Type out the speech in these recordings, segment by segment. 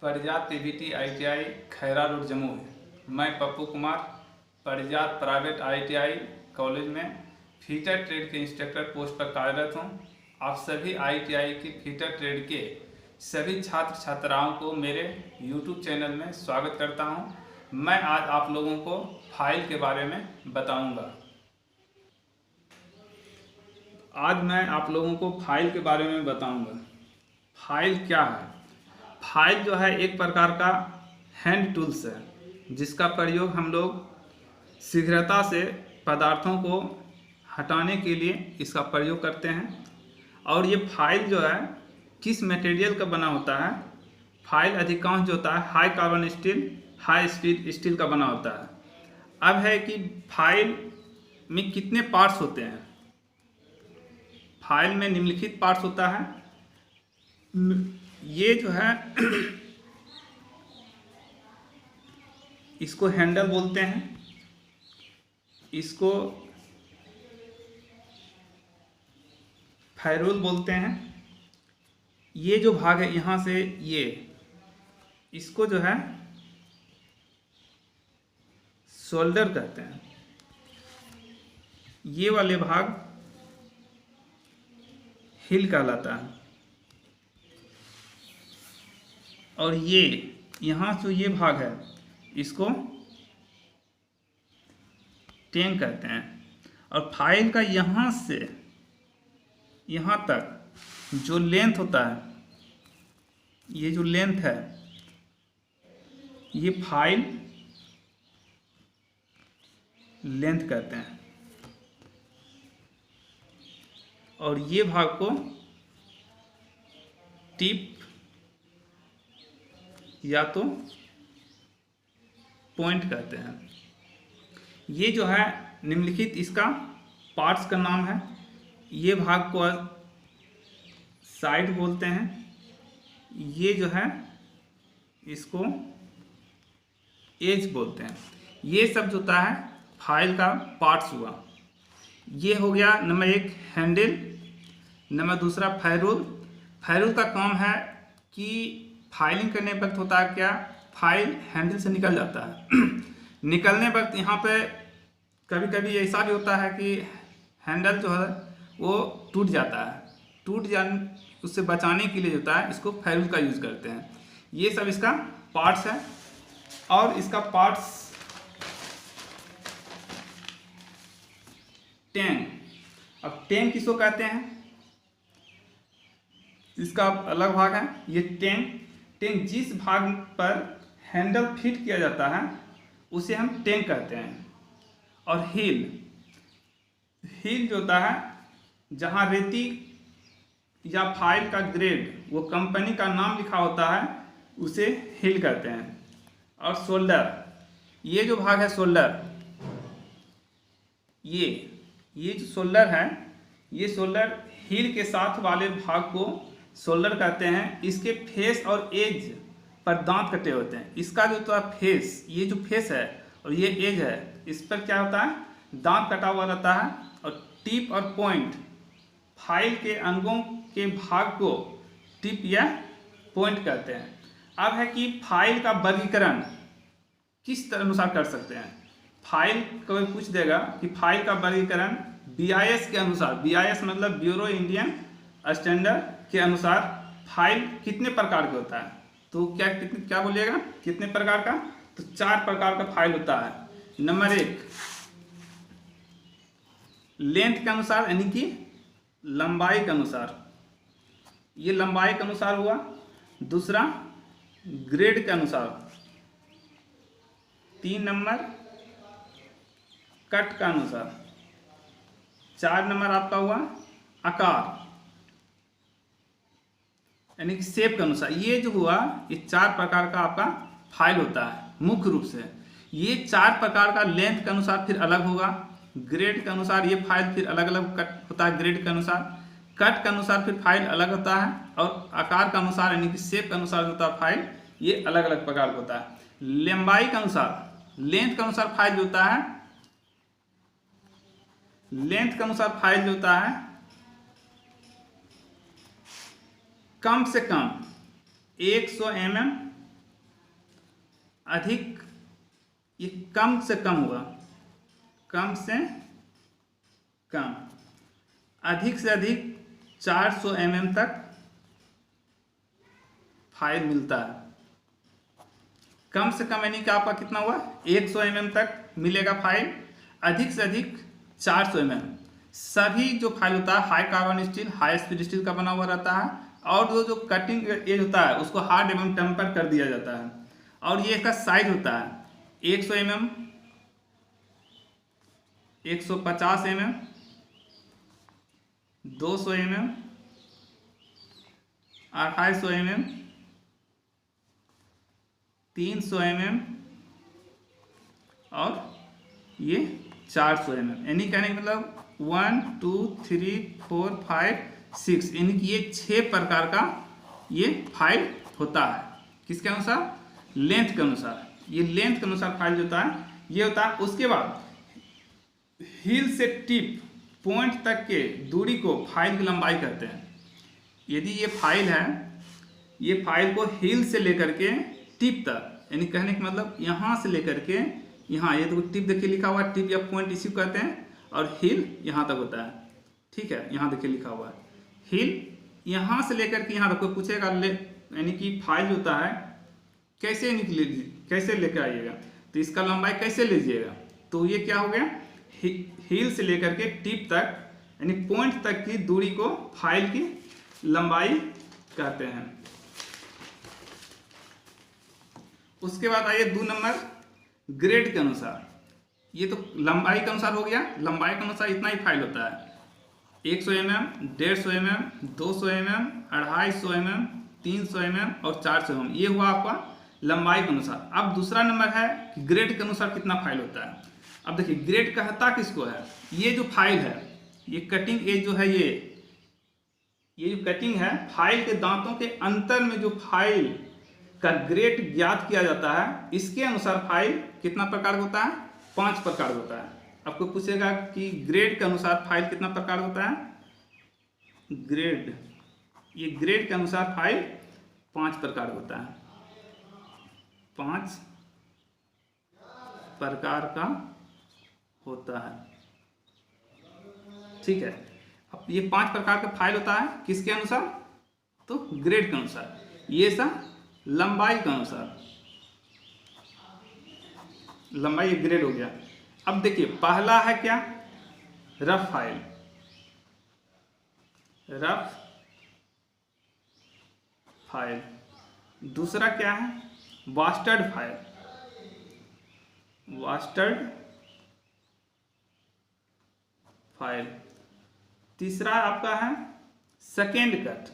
परिजात PVT ITI Khaira road Jammu है। मैं Pappu Kumar Parijat private ITI college में फीटर ट्रेड के इंस्ट्रक्टर पोस्ट पर कार्यरत हूँ। आप सभी आईटीआई की फीटर ट्रेड के सभी छात्र छात्राओं को मेरे यूट्यूब चैनल में स्वागत करता हूँ। मैं आज आप लोगों को फाइल के बारे में बताऊँगा। आज मैं आप लोगों को फाइल के बारे में बताऊँगा। फाइल क्या है? फाइल जो है एक प्रकार का हैंड टूल्स है जिसका प्रयोग हम लोग शीघ्रता से पदार्थों को हटाने के लिए इसका प्रयोग करते हैं। और ये फाइल जो है किस मटेरियल का बना होता है? फाइल अधिकांश जो होता है high carbon steel, high speed steel का बना होता है। अब है कि फाइल में कितने पार्ट्स होते हैं। फाइल में निम्नलिखित पार्ट्स होता है। ये जो है इसको हैंडल बोलते हैं, इसको फेरुल बोलते हैं। ये जो भाग है यहाँ से ये इसको जो है शोल्डर कहते हैं। ये वाले भाग हिल कहलाता है। और ये यहाँ से ये भाग है इसको टेंग कहते हैं। और फाइल का यहाँ से यहाँ तक जो लेंथ होता है, ये जो लेंथ है ये फाइल लेंथ कहते हैं। और ये भाग को टिप या तो पॉइंट कहते हैं। ये जो है निम्नलिखित इसका पार्ट्स का नाम है। ये भाग को साइड बोलते हैं। ये जो है इसको एज बोलते हैं। ये सब जो होता है फाइल का पार्ट्स हुआ। ये हो गया नंबर एक हैंडल। नंबर दूसरा फेरुल। फेरुल का काम है कि फाइलिंग करने वक्त होता है क्या, फाइल हैंडल से निकल जाता है। निकलने वक्त यहाँ पे कभी कभी ऐसा भी होता है कि हैंडल जो है वो टूट जाता है। टूट जाने उससे बचाने के लिए होता है इसको फेरुल का यूज़ करते हैं। ये सब इसका पार्ट्स है। और इसका पार्ट्स टेंग। अब टेंग किसको कहते हैं? इसका अलग भाग है ये टेंग। टेंग जिस भाग पर हैंडल फिट किया जाता है उसे हम टेंग कहते हैं। और हील, हील जो होता है जहाँ रेती या फाइल का ग्रेड वो कंपनी का नाम लिखा होता है उसे हील कहते हैं। और शोल्डर, ये जो भाग है शोल्डर, ये जो शोल्डर है ये शोल्डर हील के साथ वाले भाग को शोल्डर कहते हैं। इसके फेस और एज पर दांत कटे होते हैं। इसका जो तो फेस, ये जो फेस है और ये एज है, इस पर क्या होता है दांत कटा हुआ रहता है। और टिप और पॉइंट, फाइल के अंगों के भाग को टिप या पॉइंट कहते हैं। अब है कि फाइल का वर्गीकरण किस अनुसार कर सकते हैं। फाइल कोई पूछ देगा कि फाइल का वर्गीकरण BIS के अनुसार, BIS मतलब ब्यूरो इंडियन स्टैंडर्ड के अनुसार फाइल कितने प्रकार के होता है, तो क्या बोलिएगा कितने प्रकार का? तो 4 प्रकार का फाइल होता है। नंबर 1 लेंथ के अनुसार, यानी कि लंबाई के अनुसार, ये लंबाई के अनुसार हुआ। दूसरा ग्रेड के अनुसार। 3 नंबर कट का अनुसार। 4 नंबर आपका हुआ आकार, यानी कि शेप के अनुसार। ये जो हुआ ये 4 प्रकार का आपका फाइल होता है मुख्य रूप से। ये 4 प्रकार का लेंथ के अनुसार फिर अलग होगा। ग्रेड के अनुसार ये फाइल फिर अलग अलग कट होता है। ग्रेड के अनुसार, कट के अनुसार फिर फाइल अलग होता है। और आकार के अनुसार यानी कि शेप के अनुसार होता है फाइल, ये अलग अलग प्रकार का होता है। लंबाई के अनुसार, लेंथ के अनुसार फाइल जो होता है, लेंथ के अनुसार फाइल जो होता है कम से कम 100 mm अधिक, ये कम से कम हुआ, कम से कम, अधिक से अधिक 400 mm तक फाइल मिलता है। कम से कम यानी कि आपका कितना हुआ, 100 mm तक मिलेगा फाइल, अधिक से अधिक 400 mm। सभी जो फाइल होता है high carbon steel, high speed steel का बना हुआ रहता है, और जो कटिंग एज होता है उसको हार्ड एवं टेम्पर कर दिया जाता है। और ये इसका साइज होता है 100 mm, 150 mm, 200 mm, 250 mm, 300 mm और ये 400 mm। यानी कहने का मतलब 1 2 3 4 5 6, यानी कि ये 6 प्रकार का ये फाइल होता है। किसके अनुसार, लेंथ के अनुसार। ये लेंथ के अनुसार फाइल जो होता है ये होता है। उसके बाद हील से टिप पॉइंट तक के दूरी को फाइल की लंबाई कहते हैं। यदि ये फाइल है, ये फाइल को हील से लेकर के टिप तक, यानी कहने का मतलब यहाँ से लेकर के यहाँ, ये तो टिप देखिए लिखा हुआ है, टिप या पॉइंट इसी को कहते हैं, और हील यहाँ तक होता है। ठीक है, यहाँ देखिए लिखा हुआ है हील, यहाँ से लेकर के यहाँ तक। कोई पूछेगा यानी कि फाइल जो होता है कैसे निकले, कैसे लेकर आइएगा, तो इसका लंबाई कैसे लीजिएगा, तो ये क्या हो गया, हील से लेकर के टिप तक यानी पॉइंट तक की दूरी को फाइल की लंबाई कहते हैं। उसके बाद आइए 2 नंबर, ग्रेड के अनुसार। ये तो लंबाई के अनुसार हो गया, लंबाई के अनुसार इतना ही फाइल होता है, 100 mm, 150 mm, 200 mm, 250 mm, 300 mm और 400 mm। ये हुआ आपका लंबाई के अनुसार। अब दूसरा नंबर है ग्रेड के अनुसार कितना फाइल होता है। अब देखिए ग्रेड कहता किसको है, ये जो फाइल है, ये कटिंग एज जो है, ये जो कटिंग है, फाइल के दांतों के अंतर में जो फाइल का ग्रेड ज्ञात किया जाता है, इसके अनुसार फाइल कितना प्रकार होता है, 5 प्रकार होता है। आपको पूछेगा कि ग्रेड के अनुसार फाइल कितना प्रकार होता है, ग्रेड, ये ग्रेड के अनुसार फाइल 5 प्रकार होता है, 5 प्रकार का होता है। ठीक है, अब ये 5 प्रकार का फाइल होता है किसके अनुसार, तो ग्रेड के अनुसार। ये सब लंबाई के अनुसार, लंबाई एक ग्रेड हो गया। अब देखिए पहला है क्या, रफ फाइल, रफ फाइल। दूसरा क्या है, वास्टर्ड फाइल, वास्टर्ड फाइल। तीसरा आपका है second cut,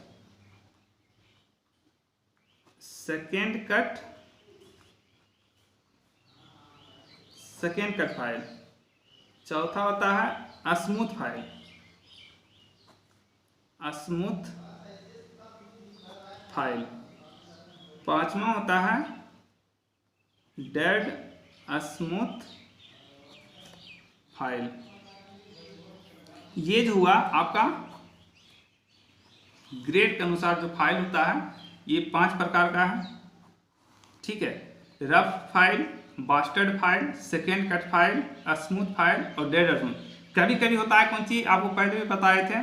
second cut, second cut file. चौथा होता है स्मूथ फाइल, स्मूथ फाइल। पांचवा होता है डेड स्मूथ फाइल। ये जो हुआ आपका ग्रेड के अनुसार जो फाइल होता है, ये 5 प्रकार का है। ठीक है, rough file, bastard file, second cut file, smooth file और डेड स्मूथ। कभी कभी होता है कौन चीज, आपको पहले भी बताए थे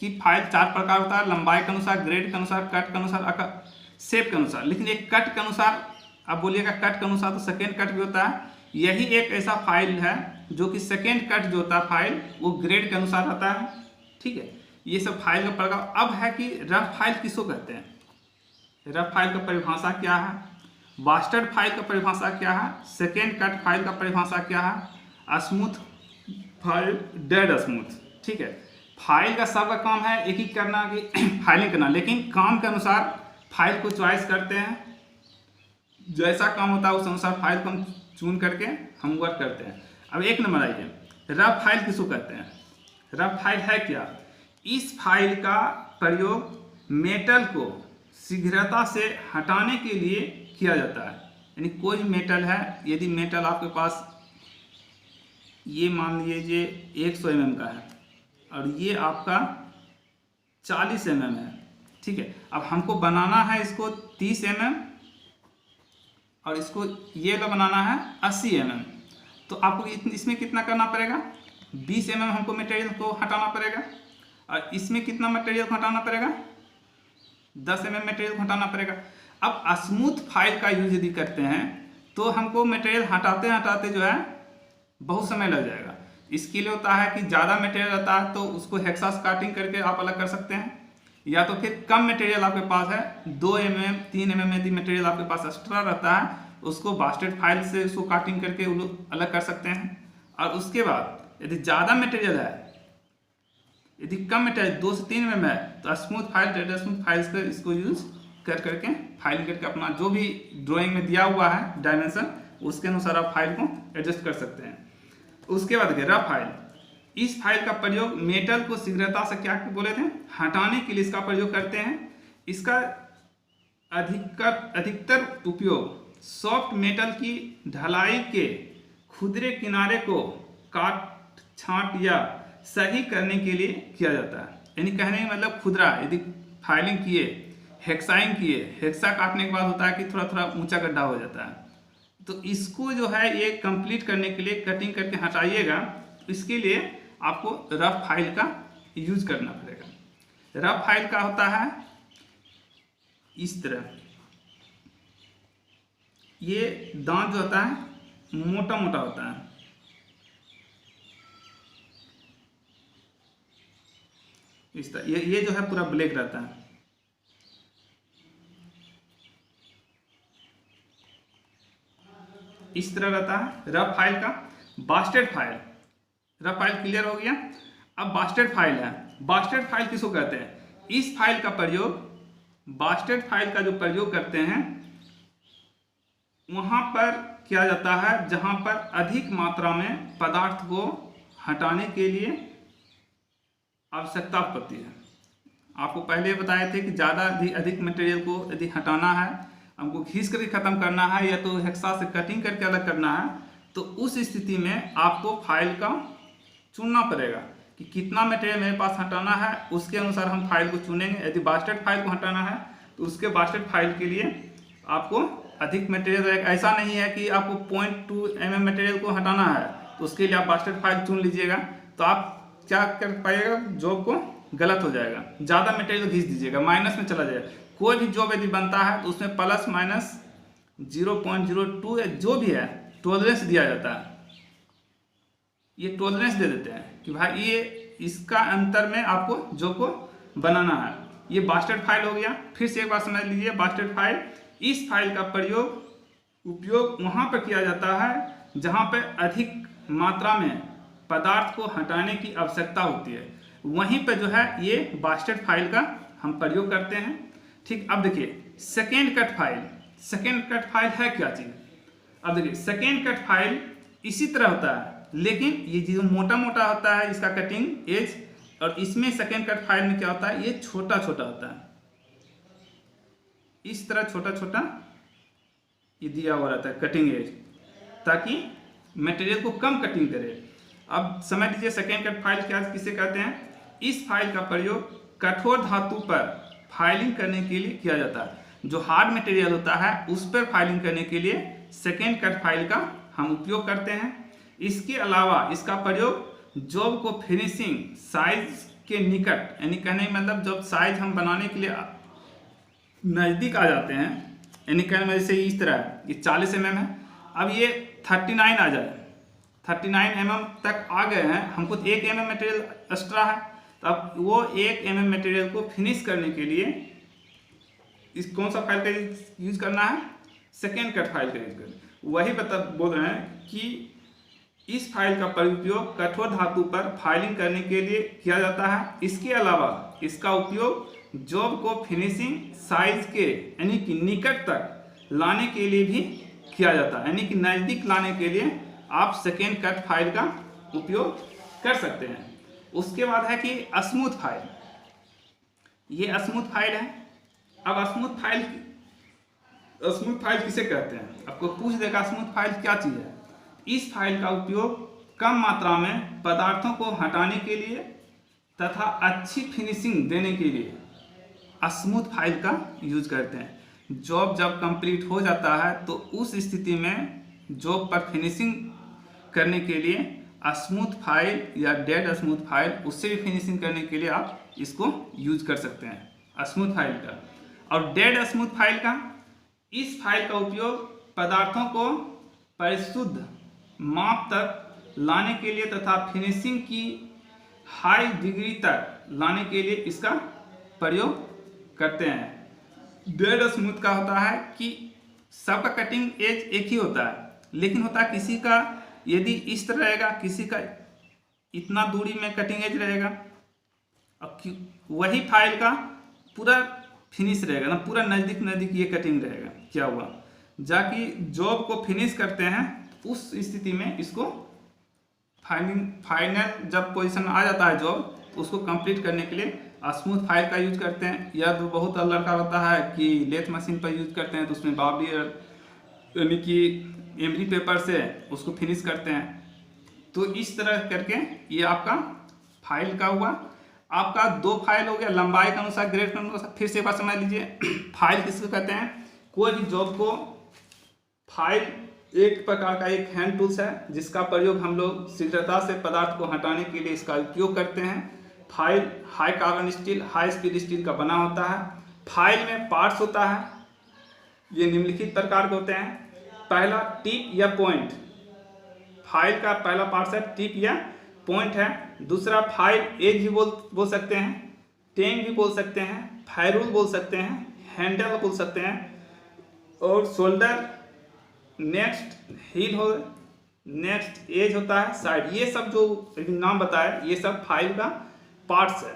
कि फाइल 4 प्रकार होता है, लंबाई के अनुसार, ग्रेड के अनुसार, कट के अनुसार, शेप के अनुसार। लेकिन एक कट के अनुसार, आप बोलिएगा कट के अनुसार, तो सेकेंड कट भी होता है। यही एक ऐसा फाइल है जो कि सेकेंड कट जो होता है फाइल, वो ग्रेड के अनुसार आता है। ठीक है, ये सब फाइल का प्रकार। अब है कि रफ फाइल किसको कहते हैं, रफ फाइल का परिभाषा क्या है, बास्टर्ड फाइल का परिभाषा क्या है, सेकेंड कट फाइल का परिभाषा क्या है, स्मूथ फाइल, डेड स्मूथ। ठीक है, फाइल का सबका काम है एक ही करना कि फाइलिंग करना, लेकिन काम के अनुसार फाइल को चॉइस करते हैं। जैसा काम होता है उस अनुसार फाइल को हम चुन करके हम वर्क करते हैं। अब एक नंबर आइए, रफ फाइल किसको कहते हैं। रफ फाइल है क्या, इस फाइल का प्रयोग मेटल को शीघ्रता से हटाने के लिए किया जाता है। यानी कोई मेटल है, यदि मेटल आपके पास ये मान लीजिए 100 mm का है और ये आपका 40 mm है। ठीक है, अब हमको बनाना है इसको 30 mm और इसको ये वाला बनाना है 80 mm। तो आपको इसमें कितना करना पड़ेगा, 20 mm हमको मटेरियल को हटाना पड़ेगा, और इसमें कितना मटेरियल को हटाना पड़ेगा, 10 mm मटेरियल को हटाना पड़ेगा। अब स्मूथ फाइल का यूज यदि करते हैं तो हमको मटेरियल हटाते हटाते जो है बहुत समय लग जाएगा। इसके लिए होता है कि ज़्यादा मटेरियल रहता है तो उसको हेक्सास काटिंग करके आप अलग कर सकते हैं, या तो फिर कम मटेरियल आपके पास है 2 mm 3 mm यदि मटेरियल आपके पास एक्स्ट्रा रहता है उसको बास्टेड फाइल से उसको काटिंग करके अलग कर सकते हैं। और उसके बाद यदि ज़्यादा मटेरियल है, यदि कम मटेरियल 2 से 3 mm है तो smooth file data smooth files का इसको यूज कर करके फाइल करके अपना जो भी ड्राइंग में दिया हुआ है डायमेंशन उसके अनुसार आप फाइल को एडजस्ट कर सकते हैं। उसके बाद रफ फाइल, इस फाइल का प्रयोग मेटल को शीघ्रता से क्या बोले थे हटाने के लिए इसका प्रयोग करते हैं। इसका अधिकतर उपयोग सॉफ्ट मेटल की ढलाई के खुदरे किनारे को काट छांट या सही करने के लिए किया जाता है। यानी कहने का मतलब खुदरा यदि फाइलिंग किए, हेक्साइंग किए, हेक्सा काटने के बाद होता है कि थोड़ा थोड़ा ऊंचा गड्ढा हो जाता है, तो इसको जो है ये कंप्लीट करने के लिए कटिंग करके हटाइएगा। इसके लिए आपको रफ फाइल का यूज करना पड़ेगा। रफ फाइल का होता है इस तरह, ये दांत जो होता है मोटा मोटा होता है, इस तरह ये जो है पूरा ब्लैक रहता है। इस तरह रहता है रफ फाइल का। Bastard file, rough file clear हो गया। अब बास्टेड फाइल है, बास्टेड फाइल किसको कहते हैं, इस फाइल का प्रयोग, बास्टेड फाइल का जो प्रयोग करते हैं वहां पर किया जाता है जहां पर अधिक मात्रा में पदार्थ को हटाने के लिए आवश्यकता पड़ती है। आपको पहले बताए थे कि ज़्यादा अधिक मटेरियल को यदि हटाना है, हमको घिस करके ख़त्म करना है या तो हेक्सा से कटिंग करके अलग करना है, तो उस स्थिति में आपको फाइल का चुनना पड़ेगा कि कितना मटेरियल मेरे पास हटाना है, उसके अनुसार हम फाइल को चुनेंगे। यदि बास्टेड फाइल को हटाना है तो उसके बास्टेड फाइल के लिए आपको अधिक मटेरियल, ऐसा नहीं है कि आपको 0.2 mm मटेरियल को हटाना है तो उसके लिए आप बास्टेड फाइल चुन लीजिएगा, तो आप क्या कर पाइएगा, जॉब को गलत हो जाएगा। ज़्यादा मटेरियल घिस दीजिएगा, माइनस में चला जाएगा। कोई भी जॉब यदि बनता है तो उसमें प्लस माइनस 0.02 या जो भी है टॉलरेंस दिया जाता है। ये टॉलरेंस दे देते हैं कि भाई ये इसका अंतर में आपको जॉब को बनाना है। ये बास्टेड फाइल हो गया। फिर से एक बार समझ लीजिए, बास्टेड फाइल, इस फाइल का उपयोग वहाँ पर किया जाता है जहाँ पर अधिक मात्रा में पदार्थ को हटाने की आवश्यकता होती है, वहीं पर जो है ये बास्टेड फाइल का हम प्रयोग करते हैं। ठीक, अब देखिए second cut file. Second cut file है क्या चीज़, अब देखिए सेकेंड कट फाइल इसी तरह होता है, लेकिन ये जो मोटा मोटा होता है इसका कटिंग एज, और इसमें सेकेंड कट फाइल में क्या होता है, ये छोटा छोटा होता है, इस तरह छोटा छोटा ये दिया हुआ रहता है कटिंग एज, ताकि मटेरियल को कम कटिंग करे। अब समझ लीजिए सेकेंड कट फाइल क्या किसे कहते हैं। इस फाइल का प्रयोग कठोर धातु पर फाइलिंग करने के लिए किया जाता है। जो हार्ड मटेरियल होता है उस पर फाइलिंग करने के लिए सेकेंड कट फाइल का हम उपयोग करते हैं। इसके अलावा इसका प्रयोग जॉब को फिनिशिंग साइज के निकट, यानी कहने का मतलब जब साइज हम बनाने के लिए नज़दीक आ जाते हैं, यानी कहने में जैसे इस तरह ये 40 mm है, अब ये 39 आ जाए, 39 mm तक आ गए हैं, हमको 1 mm मटेरियल एक्स्ट्रा है, तो अब वो 1 mm मटेरियल को फिनिश करने के लिए इस कौन सा फाइल का यूज करना है, सेकेंड कट फाइल का यूज करना। वही बोल रहे हैं कि इस फाइल का उपयोग कठोर धातु पर फाइलिंग करने के लिए किया जाता है। इसके अलावा इसका उपयोग जॉब को फिनिशिंग साइज के यानी कि निकट तक लाने के लिए भी किया जाता है, यानी कि नज़दीक लाने के लिए आप सेकेंड कट फाइल का उपयोग कर सकते हैं। उसके बाद है कि स्मूथ फाइल, ये स्मूथ फाइल है। अब स्मूथ फाइल किसे कहते हैं, आपको पूछ देगा स्मूथ फाइल क्या चीज़ है। इस फाइल का उपयोग कम मात्रा में पदार्थों को हटाने के लिए तथा अच्छी फिनिशिंग देने के लिए स्मूथ फाइल का यूज करते हैं। जॉब जब कंप्लीट हो जाता है तो उस स्थिति में जॉब पर फिनिशिंग करने के लिए स्मूथ फाइल या डेड स्मूथ फाइल, उससे भी फिनिशिंग करने के लिए आप इसको यूज कर सकते हैं स्मूथ फाइल का। और डेड स्मूथ फाइल का, इस फाइल का उपयोग पदार्थों को परिशुद्ध माप तक लाने के लिए तथा फिनिशिंग की हाई डिग्री तक लाने के लिए इसका प्रयोग करते हैं। डेड स्मूथ का होता है कि सबका कटिंग एज एक ही होता है, लेकिन होता है किसी का यदि इस तरह रहेगा, किसी का इतना दूरी में कटिंग एज रहेगा, और वही फाइल का पूरा फिनिश रहेगा ना, पूरा नज़दीक नज़दीक ये कटिंग रहेगा। क्या हुआ, जाकि जॉब को फिनिश करते हैं उस स्थिति में इसको फाइनल जब पोजीशन आ जाता है जॉब, तो उसको कंप्लीट करने के लिए स्मूथ फाइल का यूज करते हैं। या तो बहुत लड़का होता है कि लेथ मशीन पर यूज करते हैं, तो उसमें बावली यानी कि एमरी पेपर से उसको फिनिश करते हैं। तो इस तरह करके ये आपका फाइल का हुआ। आपका दो फाइल हो गया, लंबाई के अनुसार, ग्रेड के अनुसार। फिर से एक बार समझ लीजिए, फाइल किसको कहते हैं? कोई भी जॉब को फाइल एक प्रकार का एक हैंड टूल्स है, जिसका प्रयोग हम लोग शीघ्रता से पदार्थ को हटाने के लिए इसका उपयोग करते हैं। File high carbon steel, high speed steel का बना होता है। फाइल में पार्ट्स होता है, ये निम्नलिखित प्रकार के होते हैं। पहला टिप या पॉइंट, फाइल का पहला पार्ट है टिप या पॉइंट है। दूसरा फाइल एज भी बोल सकते हैं, टेंग भी बोल सकते हैं, फायरूल बोल सकते हैं, हैंडल बोल सकते हैं, और शोल्डर, नेक्स्ट हील हो, नेक्स्ट एज होता है, साइड। ये सब जो नाम बताया ये सब फाइल का पार्ट्स है।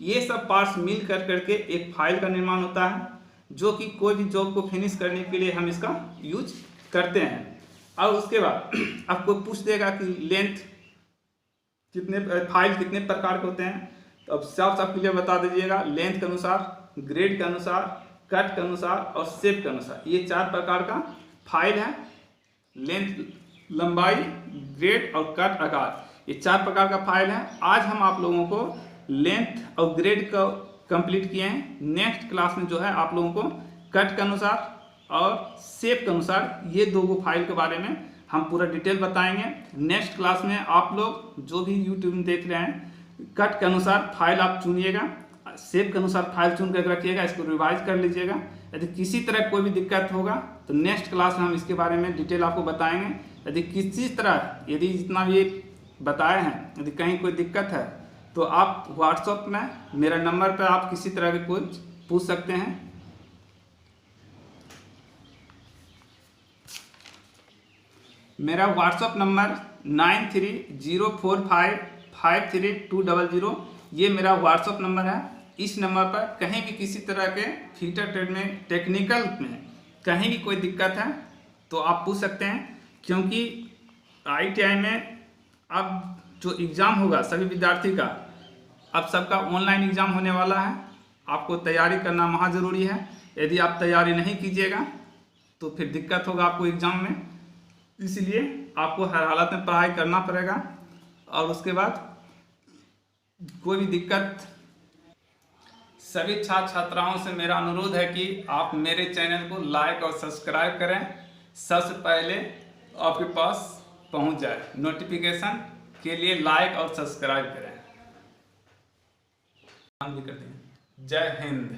ये सब पार्ट्स मिल कर करके एक फाइल का निर्माण होता है, जो कि कोई भी जॉब को फिनिश करने के लिए हम इसका यूज करते हैं। और उसके बाद आपको पूछ देगा कि लेंथ कितने, फाइल कितने प्रकार के होते हैं, तो अब साफ साफ क्लियर बता दीजिएगा। लेंथ के अनुसार, ग्रेड के अनुसार, कट के अनुसार और शेप के अनुसार, ये 4 प्रकार का फाइल है। लेंथ लंबाई, ग्रेड और कट आकार, ये 4 प्रकार का फाइल है। आज हम आप लोगों को लेंथ और ग्रेड का कंप्लीट किए हैं। नेक्स्ट क्लास में जो है आप लोगों को कट के अनुसार और शेप के अनुसार ये 2 फाइल के बारे में हम पूरा डिटेल बताएंगे। नेक्स्ट क्लास में आप लोग जो भी यूट्यूब में देख रहे हैं, कट के अनुसार फाइल आप चुनिएगा, शेप के अनुसार फाइल चुन कर रखिएगा, इसको रिवाइज कर लीजिएगा। यदि किसी तरह कोई भी दिक्कत होगा तो नेक्स्ट क्लास में हम इसके बारे में डिटेल आपको बताएंगे। यदि किसी तरह, यदि जितना भी बताए हैं, यदि कहीं कोई दिक्कत है तो आप व्हाट्सएप में मेरा नंबर पर आप किसी तरह के कुछ पूछ सकते हैं। मेरा व्हाट्सएप नंबर 9304553200, ये मेरा व्हाट्सएप नंबर है। इस नंबर पर कहीं भी किसी तरह के फिटर ट्रेड में, टेक्निकल में कहीं भी कोई दिक्कत है तो आप पूछ सकते हैं। क्योंकि ITI में अब जो एग्ज़ाम होगा सभी विद्यार्थी का, अब सबका ऑनलाइन एग्ज़ाम होने वाला है। आपको तैयारी करना महा ज़रूरी है। यदि आप तैयारी नहीं कीजिएगा तो फिर दिक्कत होगा आपको एग्ज़ाम में, इसलिए आपको हर हालत में पढ़ाई करना पड़ेगा। और उसके बाद कोई भी दिक्कत, सभी छात्र छात्राओं से मेरा अनुरोध है कि आप मेरे चैनल को लाइक और सब्सक्राइब करें, सबसे पहले आपके पास पहुंच जाए। नोटिफिकेशन के लिए लाइक और सब्सक्राइब करें। जय हिंद।